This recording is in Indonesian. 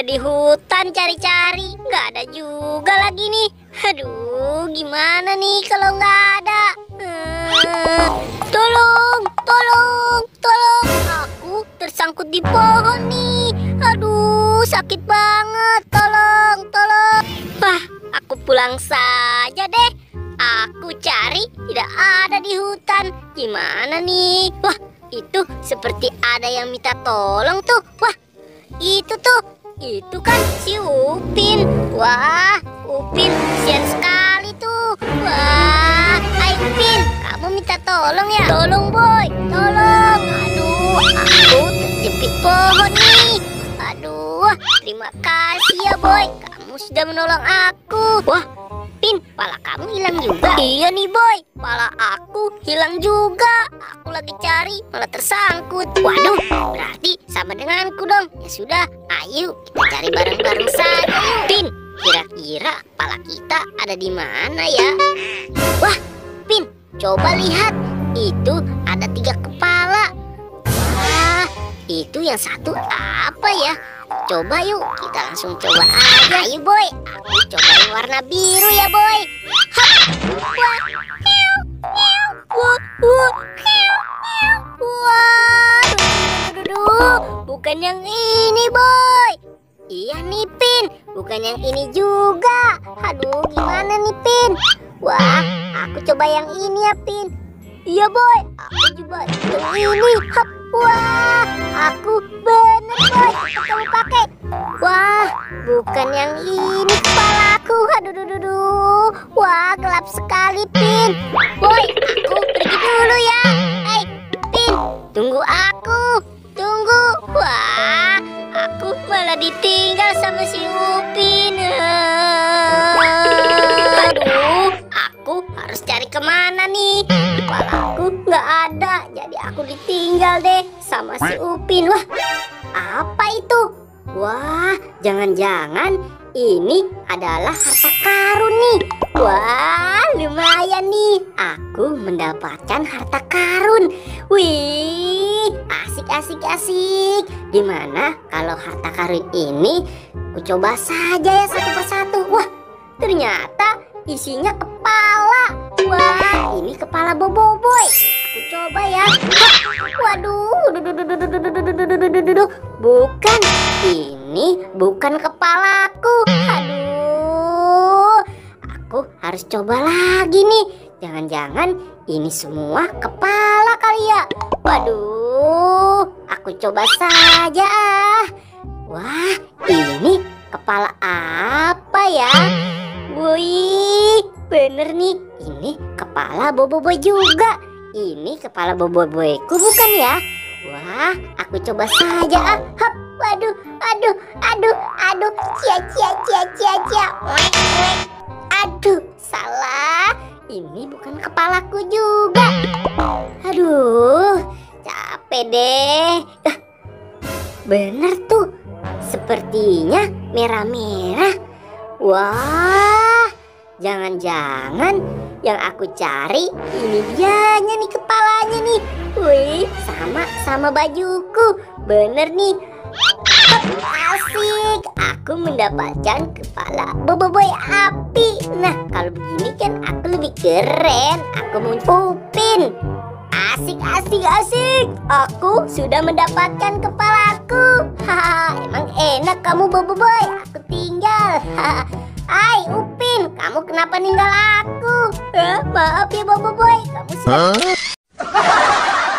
di hutan cari-cari, nggak ada juga lagi nih. Aduh, gimana nih kalau nggak ada? Tolong, tolong, tolong! Aku tersangkut di pohon nih. Aduh, sakit banget. Tolong, tolong! Wah, aku pulang saja deh. Aku cari tidak ada di hutan. Gimana nih? Wah, itu seperti ada yang minta tolong tuh. Wah, itu tuh. Itu kan si Upin. Wah, Upin kasihan sekali tuh. Wah, hai Upin, kamu minta tolong ya? Tolong boy, tolong. Aduh, aku terjepit pohon nih. Aduh, terima kasih ya boy, kamu sudah menolong aku. Wah, Pin, pala kamu hilang juga. Iya nih boy, pala aku hilang juga. Aku lagi cari malah tersangkut. Waduh, berarti sama denganku dong. Ya sudah, ayo kita cari bareng-bareng saja yuk. Pin, kira-kira pala kita ada di mana ya? Wah, Pin, coba lihat. Itu ada 3 kepala. Wah, itu yang satu apa ya? Coba yuk, kita langsung coba aja. Ayo boy, aku coba yang warna biru ya boy. Hap. Wah, meow, meow. Wah, wah, meow, meow. Wah, duh, bukan yang ini boy. Iya nih Pin, bukan yang ini juga. Aduh, gimana nih Pin? Wah, aku coba yang ini ya Pin. Iya boy, aku coba yang ini. Hap. Wah, aku bener boy, kamu pakai. Wah, bukan yang ini kepalaku. Aduh. Wah, gelap sekali Pin. Boy, aku pergi dulu ya. Hei, Pin, tunggu aku. Tunggu. Wah, aku malah ditinggal sama si Upin. Aduh, aku harus cari kemana nih? Kepalaku nggak ada, jadi aku ditinggal deh sama si Upin. Wah, apa itu? Wah, jangan-jangan ini adalah harta karun nih. Wah, lumayan nih. Aku mendapatkan harta karun. Wih, asik. Gimana kalau harta karun ini aku coba saja ya satu persatu. Wah, ternyata isinya kepala. Wah, ini kepala Boboiboy. Aku coba ya. Waduh, bukan. Ini bukan kepalaku. Aduh, aku harus coba lagi nih. Jangan-jangan ini semua kepala kali ya. Waduh, aku coba saja. Wah, ini kepala apa ya? Wih, bener nih, ini kepala Boboiboy juga. Ini kepala Boboiboyku bukan ya? Wah, aku coba saja. Hap, waduh, aduh, cia. Aduh, salah. Ini bukan kepalaku juga. Aduh, capek deh. Bener tuh, sepertinya merah-merah. Wah, jangan-jangan yang aku cari ini dianya nih kepalanya nih. Wih, sama bajuku. Bener nih. Asik, aku mendapatkan kepala Boboiboy api. Nah, kalau begini kan aku lebih keren. Aku mau Upin. Asik. Aku sudah mendapatkan kepalaku. Haha, emang enak kamu Boboiboy. Aku tinggal. Hai Upin, kamu kenapa ninggal aku? Maaf ya Boboiboy, kamu sudah